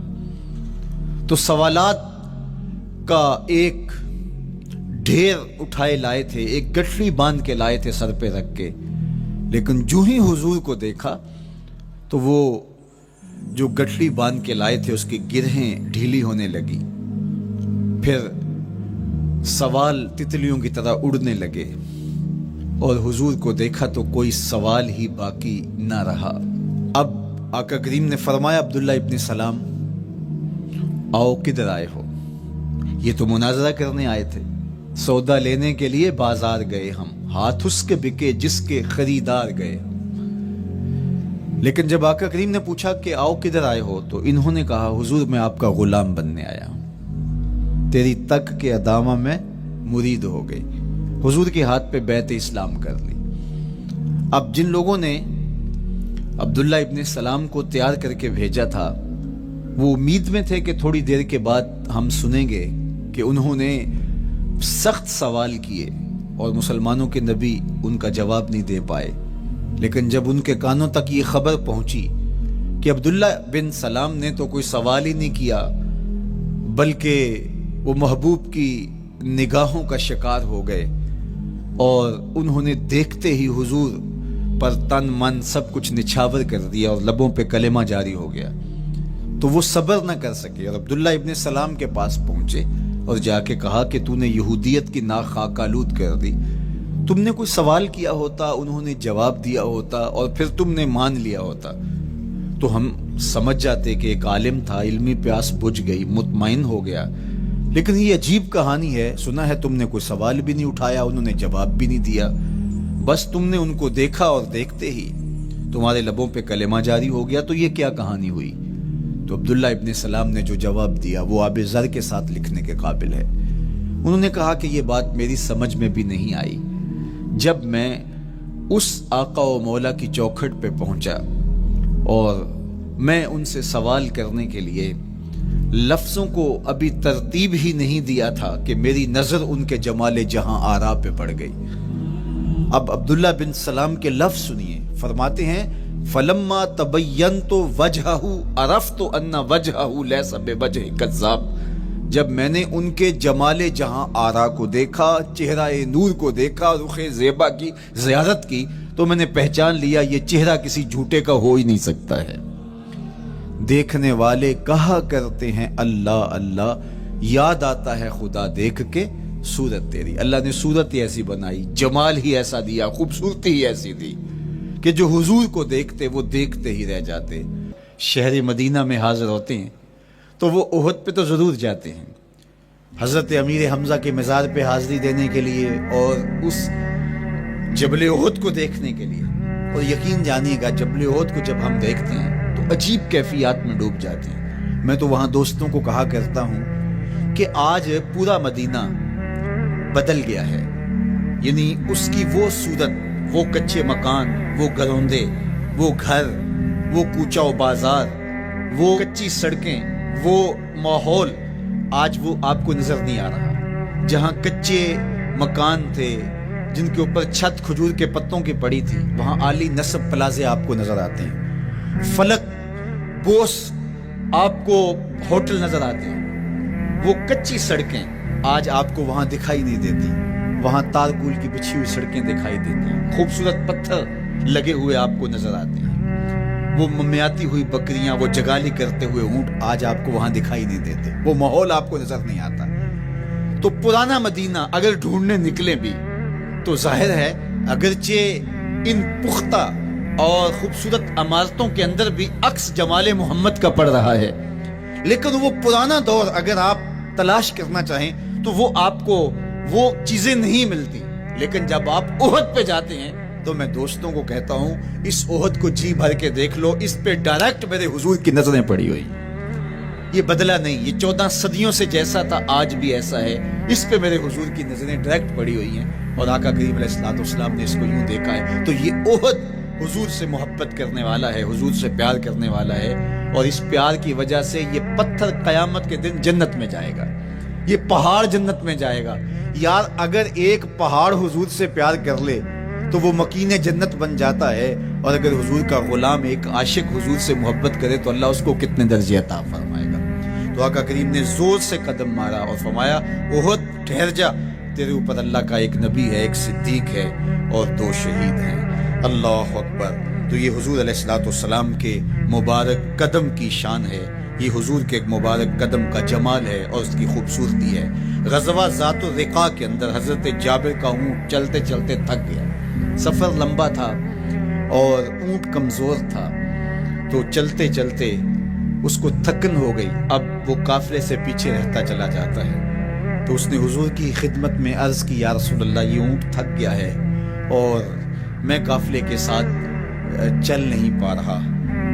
تو سوالات کا ایک ڈھیر اٹھائے لائے تھے، ایک گٹھڑی باندھ کے لائے تھے سر پہ رکھ کے لیکن جو ہی حضور کو دیکھا تو وہ جو گٹھڑی باندھ کے لائے تھے اس کی گرہیں ڈھیلی ہونے لگی، پھر سوال تتلیوں کی طرح اڑنے لگے، اور حضور کو دیکھا تو کوئی سوال ہی باقی نہ رہا۔ اب آقا کریم نے فرمایا عبداللہ ابن سلام آؤ کدھر آئے ہو؟ یہ تو مناظرہ کرنے آئے تھے، سودا لینے کے لیے بازار گئے ہم، ہاتھ اس کے بکے جس کے خریدار گئے۔ لیکن جب آقا کریم نے پوچھا کہ آؤ کدھر آئے ہو تو انہوں نے کہا حضور میں آپ کا غلام بننے آیا ہوں، تیری تک کے ادامہ میں مرید ہو گئی، حضور کے ہاتھ پہ بیعت اسلام کر لی۔ اب جن لوگوں نے عبداللہ ابن سلام کو تیار کر کے بھیجا تھا وہ امید میں تھے کہ تھوڑی دیر کے بعد ہم سنیں گے کہ انہوں نے سخت سوال کیے اور مسلمانوں کے نبی ان کا جواب نہیں دے پائے، لیکن جب ان کے کانوں تک یہ خبر پہنچی کہ عبداللہ بن سلام نے تو کوئی سوال ہی نہیں کیا بلکہ وہ محبوب کی نگاہوں کا شکار ہو گئے اور انہوں نے دیکھتے ہی حضور پر تن من سب کچھ نچھاور کر دیا اور لبوں پہ کلمہ جاری ہو گیا، تو وہ صبر نہ کر سکے اور عبداللہ ابن سلام کے پاس پہنچے اور جا کے کہا کہ تو نے یہودیت کی ناک خاک آلود کر دی، تم نے کوئی سوال کیا ہوتا، انہوں نے جواب دیا ہوتا اور پھر تم نے مان لیا ہوتا تو ہم سمجھ جاتے کہ ایک عالم تھا، علمی پیاس بجھ گئی، مطمئن ہو گیا۔ لیکن یہ عجیب کہانی ہے، سنا ہے تم نے کوئی سوال بھی نہیں اٹھایا، انہوں نے جواب بھی نہیں دیا، بس تم نے ان کو دیکھا اور دیکھتے ہی تمہارے لبوں پہ کلمہ جاری ہو گیا، تو یہ کیا کہانی ہوئی؟ تو عبداللہ ابن سلام نے جو جواب دیا وہ آب زر کے ساتھ لکھنے کے قابل ہے۔ انہوں نے کہا کہ یہ بات میری سمجھ میں بھی نہیں آئی، جب میں اس آقا و مولا کی چوکھٹ پہ پہنچا اور میں ان سے سوال کرنے کے لیے لفظوں کو ابھی ترتیب ہی نہیں دیا تھا کہ میری نظر ان کے جمال جہاں آرا پہ پڑ گئی۔ اب عبداللہ بن سلام کے لفظ سنیے، فرماتے ہیں فلما تبینت وجہہ عرفت ان وجہہ لیس بوجہ کذاب، جب میں نے ان کے جمال جہاں آرا کو دیکھا، چہرہ نور کو دیکھا، رخ زیبا کی زیارت کی، تو میں نے پہچان لیا یہ چہرہ کسی جھوٹے کا ہو ہی نہیں سکتا ہے۔ دیکھنے والے کہا کرتے ہیں اللہ اللہ، یاد آتا ہے خدا دیکھ کے صورت تیری، اللہ نے صورت ہی ایسی بنائی، جمال ہی ایسا دیا، خوبصورتی ہی ایسی دی کہ جو حضور کو دیکھتے وہ دیکھتے ہی رہ جاتے۔ شہر مدینہ میں حاضر ہوتے ہیں تو وہ احد پہ تو ضرور جاتے ہیں، حضرت امیر حمزہ کے مزار پہ حاضری دینے کے لیے اور اس جبل احد کو دیکھنے کے لیے، اور یقین جانیے گا جبل احد کو جب ہم دیکھتے ہیں تو عجیب کیفیات میں ڈوب جاتے ہیں۔ میں تو وہاں دوستوں کو کہا کرتا ہوں کہ آج پورا مدینہ بدل گیا ہے، یعنی اس کی وہ صورت، وہ کچے مکان، وہ گروندے، وہ گھر، وہ کوچہ و بازار، وہ کچی سڑکیں، وہ ماحول آج وہ آپ کو نظر نہیں آ رہا۔ جہاں کچے مکان تھے جن کے اوپر چھت کھجور کے پتوں کی پڑی تھی، وہاں عالی نصب پلازے آپ کو نظر آتے ہیں، فلک بوس آپ کو ہوٹل نظر آتے ہیں۔ وہ کچی سڑکیں آج آپ کو وہاں دکھائی نہیں دیتی، وہاں تارکول کی بچھی ہوئی سڑکیں دکھائی دیتی ہیں، خوبصورت پتھر لگے ہوئے آپ کو نظر آتے ہیں، وہ ممیاتی ہوئی بکریاں، وہ جگالی کرتے ہوئے اونٹ آج آپ کو وہاں دکھائی نہیں دیتے، وہ ماحول آپ کو نظر نہیں آتا۔ تو پرانا مدینہ اگر ڈھونڈنے نکلے بھی تو ظاہر ہے اگرچہ ان پختہ اور خوبصورت عمارتوں کے اندر بھی عکس جمال محمد کا پڑ رہا ہے، لیکن وہ پرانا دور اگر آپ تلاش کرنا چاہیں تو وہ آپ کو وہ چیزیں نہیں ملتی۔ لیکن جب آپ احد پہ جاتے ہیں تو میں دوستوں کو کہتا ہوں اس احد کو جی بھر کے دیکھ لو، اس پہ ڈائریکٹ میرے حضور کی نظریں پڑی ہوئی، یہ بدلا نہیں، یہ 14 صدیوں سے جیسا تھا آج بھی ایسا ہے، اس پہ میرے حضور کی نظریں ڈائریکٹ پڑی ہوئی ہیں، اور آقا کریم علیہ الصلوۃ والسلام نے اس کو یوں دیکھا ہے۔ تو یہ احد حضور سے محبت کرنے والا ہے، حضور سے پیار کرنے والا ہے، اور اس پیار کی وجہ سے یہ پتھر قیامت کے دن جنت میں جائے گا، یہ پہاڑ جنت میں جائے گا۔ یار اگر ایک پہاڑ حضور سے پیار کر لے تو وہ مکین جنت بن جاتا ہے، اور اگر حضور کا غلام ایک عاشق حضور سے محبت کرے تو اللہ اس کو کتنے درجے عطا فرمائے گا۔ تو آقا کریم نے زور سے قدم مارا اور فرمایا احد ٹھہر جا، تیرے اوپر اللہ کا ایک نبی ہے، ایک صدیق ہے اور 2 شہید ہیں۔ اللہ اکبر۔ تو یہ حضور علیہ الصلوۃ والسلام کے مبارک قدم کی شان ہے، یہ حضور کے ایک مبارک قدم کا جمال ہے اور اس کی خوبصورتی ہے۔ غزوہ ذات الرقاع کے اندر حضرت جابر کا اونٹ چلتے چلتے تھک گیا، سفر لمبا تھا اور اونٹ کمزور تھا، تو چلتے چلتے اس کو تھکن ہو گئی، اب وہ قافلے سے پیچھے رہتا چلا جاتا ہے۔ تو اس نے حضور کی خدمت میں عرض کی، یا رسول اللہ یہ اونٹ تھک گیا ہے اور میں قافلے کے ساتھ چل نہیں پا رہا۔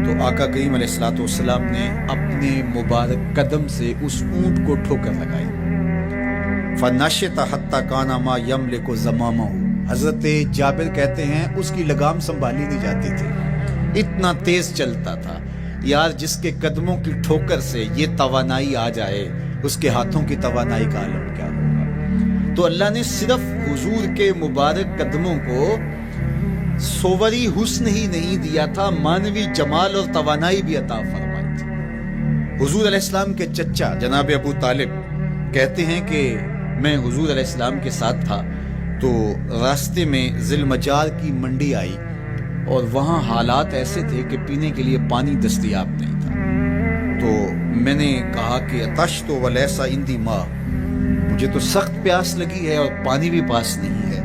تو آقا کریم علیہ الصلوۃ والسلام نے اپنے مبارک قدم سے اس اونٹ کو ٹھوکر لگائی۔ فنشط حتی کان ما یملک زمامہ، حضرت جابر کہتے ہیں اس کی لگام سنبھالی نہیں جاتی تھی، اتنا تیز چلتا تھا۔ یار جس کے قدموں کی ٹھوکر سے یہ توانائی آ جائے، اس کے ہاتھوں کی توانائی کا عالم کیا ہوگا۔ تو اللہ نے صرف حضور کے مبارک قدموں کو صوری حسن ہی نہیں دیا تھا، مانوی جمال اور توانائی بھی عطا فرمائی تھی۔ حضور علیہ السلام کے چچا جناب ابو طالب کہتے ہیں کہ میں حضور علیہ السلام کے ساتھ تھا، تو راستے میں ذی المجال کی منڈی آئی اور وہاں حالات ایسے تھے کہ پینے کے لیے پانی دستیاب نہیں تھا۔ تو میں نے کہا کہ عطشت ولیس عندی ماء، مجھے تو سخت پیاس لگی ہے اور پانی بھی پاس نہیں ہے۔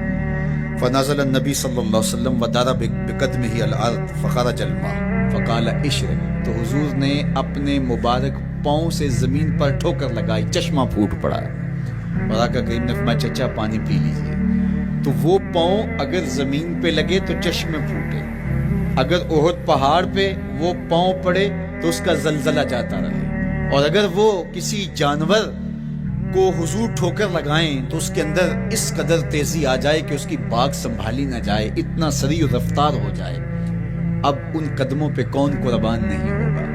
فنزل النبی صلی اللہ علیہ وسلم وضرب بقدمہ الارض فخرج الماء فقال اشرب، تو حضور نے اپنے مبارک پاؤں سے زمین پر ٹھوکر لگائی، چشمہ پھوٹ پڑا اور آقا کریم نے فرمایا چچا پانی پی لیجیے۔ تو وہ پاؤں اگر زمین پہ لگے تو چشمے پھوٹے، اگر احد پہاڑ پہ وہ پاؤں پڑے تو اس کا زلزلہ جاتا رہے، اور اگر وہ کسی جانور کو حضور ٹھوکر لگائیں تو اس کے اندر اس قدر تیزی آ جائے کہ اس کی باغ سنبھالی نہ جائے، اتنا سریع رفتار ہو جائے۔ اب ان قدموں پہ کون قربان نہیں ہوگا؟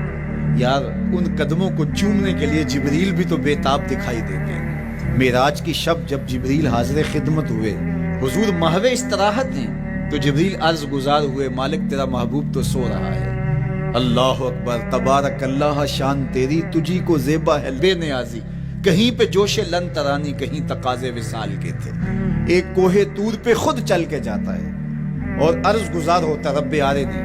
یار ان قدموں کو چومنے کے لیے جبریل بھی تو بے تاب دکھائی دیتے ہیں۔ معراج کی شب جب جبریل حاضر خدمت ہوئے، حضور محو استراحت ہیں، تو جبریل عرض گزار ہوئے مالک تیرا محبوب تو سو رہا ہے۔ اللہ اکبر، تبارک اللہ، شان تیری تجھی کو زیبا ہے بے نیازی، کہیں پہ جوش لن ترانی، کہیں تقاضے وصال کے تھے۔ ایک کوہ طور پہ خود چل کے جاتا ہے اور عرض گزار ہوتا رب آرنی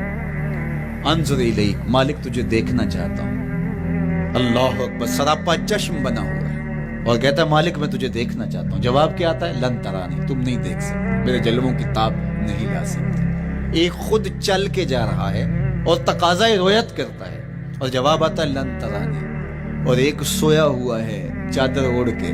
انظر الیک، مالک تجھے دیکھنا چاہتا ہوں۔ اللہ اکبر، سراپا چشم بنا ہوا ہے اور کہتا ہے مالک میں تجھے دیکھنا چاہتا ہوں۔ جواب کیا آتا ہے؟ لن ترانی، تم نہیں دیکھ سکتے، میرے جلووں کی تاب نہیں لا سکتے۔ ایک خود چل کے جا رہا ہے اور تقاضا رویت کرتا ہے اور جواب آتا ہے لن ترانی، اور ایک سویا ہوا ہے چادر اوڑھ کے،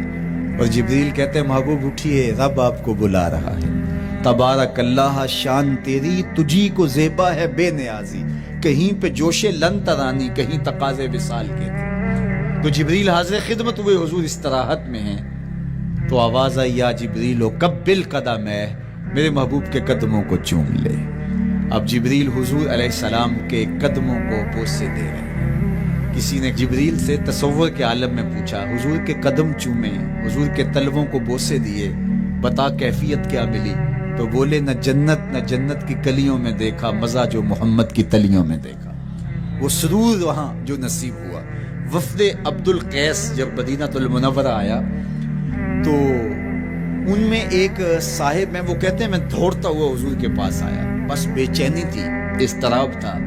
اور جبریل کہتے ہیں محبوب اٹھیے، رب آپ کو بلا رہا ہے۔ تبارک اللہ، شان تیری تجھی کو زیبا ہے بے نیازی، کہیں پہ جوش لن ترانی، کہیں تقاضے وصال کے تھے۔ تو جبریل حاضر خدمت ہوئے، حضور استراحت میں ہیں، تو آواز آئی یا جبریل قبل قدم ہے، میرے محبوب کے قدموں کو چوم لے۔ اب جبریل حضور علیہ السلام کے قدموں کو بوسے دے رہے ہیں۔ کسی نے جبریل سے تصور کے عالم میں پوچھا، حضور کے قدم چومے، حضور کے تلووں کو بوسے دیے، بتا کیفیت کیا ملی؟ تو بولے نہ جنت کی کلیوں میں دیکھا مزہ جو محمد کی تلیوں میں دیکھا۔ وہ سرور وہاں جو نصیب ہوا۔ وفد عبد القیس جب مدینہ المنورہ آیا تو ان میں ایک صاحب ہیں، وہ کہتے ہیں میں دوڑتا ہوا حضور کے پاس آیا، بس بے چینی تھی، اضطراب تھا۔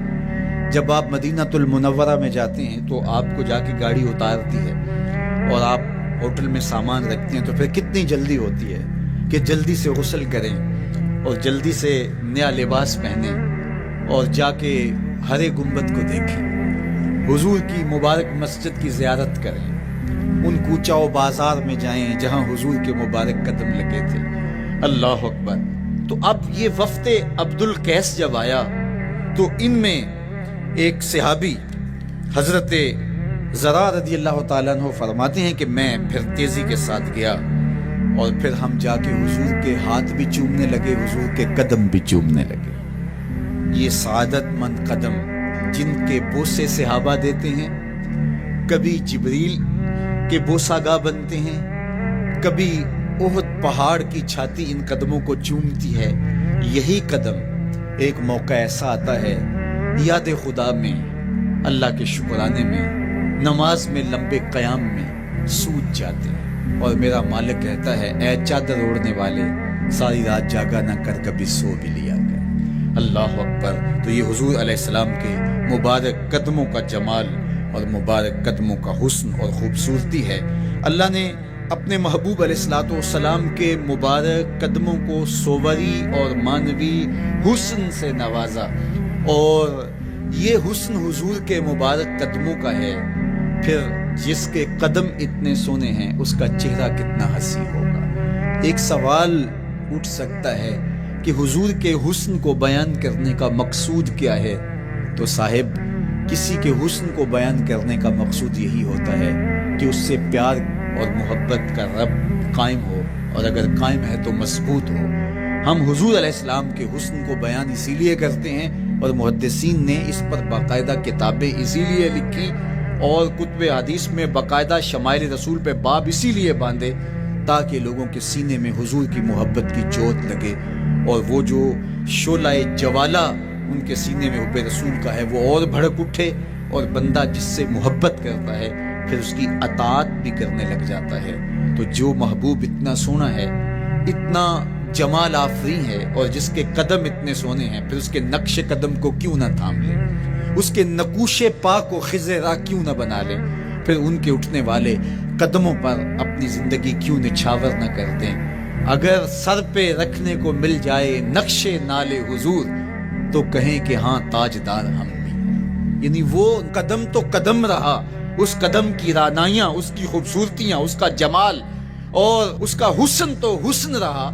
جب آپ مدینہ المنورہ میں جاتے ہیں تو آپ کو جا کے گاڑی اتارتی ہے اور آپ ہوٹل میں سامان رکھتے ہیں، تو پھر کتنی جلدی ہوتی ہے کہ جلدی سے غسل کریں اور جلدی سے نیا لباس پہنیں اور جا کے ہرے گنبد کو دیکھیں، حضور کی مبارک مسجد کی زیارت کریں، ان کوچہ و بازار میں جائیں جہاں حضور کے مبارک قدم لگے تھے۔ اللہ اکبر۔ تو اب یہ وفد عبد القیس جب آیا تو ان میں ایک صحابی حضرت زرع رضی اللہ تعالیٰ عنہ فرماتے ہیں کہ میں پھر تیزی کے ساتھ گیا اور پھر ہم جا کے حضور کے ہاتھ بھی چومنے لگے، حضور کے قدم بھی چومنے لگے۔ یہ سعادت مند قدم جن کے بوسے صحابہ دیتے ہیں، کبھی جبریل کے بوسہ گاہ بنتے ہیں، کبھی احد پہاڑ کی چھاتی ان قدموں کو چومتی ہے۔ یہی قدم ایک موقع ایسا آتا ہے یاد خدا میں، اللہ کے شکرانے میں، نماز میں، لمبے قیام میں سوج جاتے ہیں، اور میرا مالک کہتا ہے اے چادر اوڑھنے والے، ساری رات جاگا نہ کر، کبھی سو بھی لیا کر۔ اللہ اکبر۔ تو یہ حضور علیہ السلام کے مبارک قدموں کا جمال اور مبارک قدموں کا حسن اور خوبصورتی ہے۔ اللہ نے اپنے محبوب علیہ السلام کے مبارک قدموں کو صوری اور معنوی حسن سے نوازا، اور یہ حسن حضور کے مبارک قدموں کا ہے۔ پھر جس کے قدم اتنے سونے ہیں اس کا چہرہ کتنا حسین ہوگا۔ ایک سوال اٹھ سکتا ہے کہ حضور کے حسن کو بیان کرنے کا مقصود کیا ہے؟ تو صاحب، کسی کے حسن کو بیان کرنے کا مقصود یہی ہوتا ہے کہ اس سے پیار اور محبت کا رب قائم ہو، اور اگر قائم ہے تو مضبوط ہو۔ ہم حضور علیہ السلام کے حسن کو بیان اسی لیے کرتے ہیں، اور محدثین نے اس پر باقاعدہ کتابیں اسی لیے لکھی، اور کتب حدیث میں باقاعدہ شمائل رسول پہ باب اسی لیے باندھے تاکہ لوگوں کے سینے میں حضور کی محبت کی جوت لگے، اور وہ جو شعلہ جوالہ ان کے سینے میں حب رسول کا ہے وہ اور بھڑک اٹھے، اور بندہ جس سے محبت کرتا ہے پھر اس کی اطاعت بھی کرنے لگ جاتا ہے۔ تو جو محبوب اتنا سونا ہے، اتنا جمال آفریں ہے، اور جس کے قدم اتنے سونے ہیں، پھر اس کے نقش قدم کو کیوں نہ تھام لیں، اس کے نقوش پا کو خضر راہ کیوں نہ بنا لیں، پھر ان کے اٹھنے والے قدموں پر اپنی زندگی کیوں نچھاور نہ کر دیں۔ اگر سر پہ رکھنے کو مل جائے نقش نال حضور تو کہیں کہ ہاں تاجدار ہم بھی۔ یعنی وہ قدم تو قدم رہا، اس قدم کی رعنائیاں، اس کی خوبصورتیاں، اس کا جمال اور اس کا حسن تو حسن رہا۔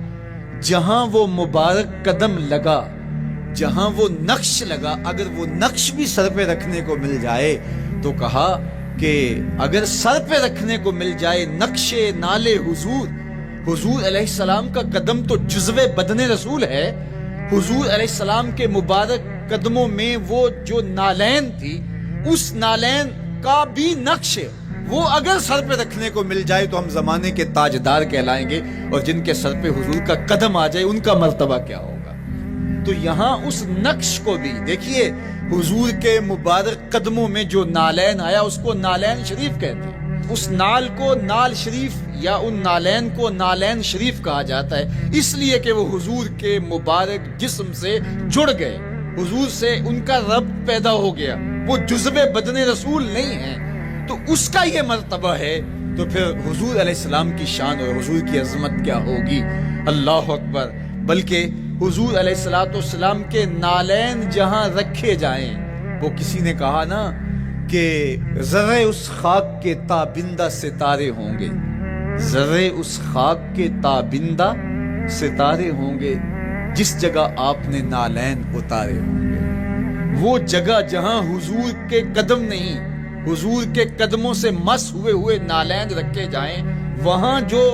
جہاں وہ مبارک قدم لگا، جہاں وہ نقش لگا، اگر وہ نقش بھی سر پہ رکھنے کو مل جائے تو کہا کہ اگر سر پہ رکھنے کو مل جائے نقش نال حضور، حضور علیہ السلام کا قدم تو جزو بدن رسول ہے۔ حضور علیہ السلام کے مبارک قدموں میں وہ جو نالین تھی، اس نالین کا بھی نقش وہ اگر سر پہ رکھنے کو مل جائے تو ہم زمانے کے تاجدار کہلائیں گے، اور جن کے سر پہ حضور کا قدم آ جائے ان کا مرتبہ کیا ہوگا۔ تو یہاں اس نقش کو بھی دیکھیے، حضور کے مبارک قدموں میں جو نالین آیا اس کو نالین شریف کہتے ہیں۔ اس نال کو نال شریف یا ان نالین کو نالین شریف کہا جاتا ہے، اس لیے کہ وہ حضور کے مبارک جسم سے جڑ گئے، حضور سے ان کا رب پیدا ہو گیا، وہ جزو بدن رسول نہیں ہیں، تو اس کا یہ مرتبہ ہے۔ تو پھر حضور علیہ السلام کی شان اور حضور کی عظمت کیا ہوگی، اللہ اکبر۔ بلکہ حضور علیہ السلام کے نالین جہاں رکھے جائیں، وہ کسی نے کہا نا کہ ذرے اس خاک کے تابندہ ستارے ہوں گے، ذرے اس خاک کے تابندہ ستارے ہوں گے، جس جگہ آپ نے نالین اتارے ہوں گے۔ وہ جگہ جہاں حضور کے قدم نہیں، حضور کے قدموں سے مس ہوئے ہوئے نالین رکھے جائیں، وہاں جو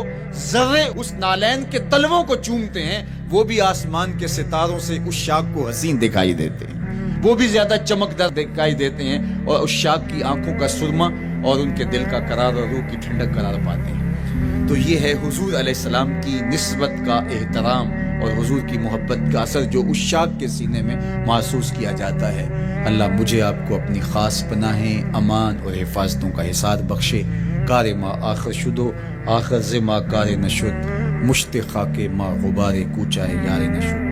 ذرے اس نالین کے تلووں کو چومتے ہیں وہ بھی آسمان کے ستاروں سے اس شاخ کو حسین دکھائی دیتے ہیں، وہ بھی زیادہ چمکدار دکھائی دیتے ہیں، اور اس شاخ کی آنکھوں کا سرما اور ان کے دل کا قرار اور روح کی ٹھنڈک قرار پاتے ہیں۔ تو یہ ہے حضور علیہ السلام کی نسبت کا احترام اور حضور کی محبت کا اثر جو اس شاخ کے سینے میں محسوس کیا جاتا ہے۔ اللہ مجھے آپ کو اپنی خاص پناہیں، امان اور حفاظتوں کا حساب بخشے۔ کار ما آخر شدو آخر ز ما کار نشد، مشت خاک ما غبار کوچہ یار نشد۔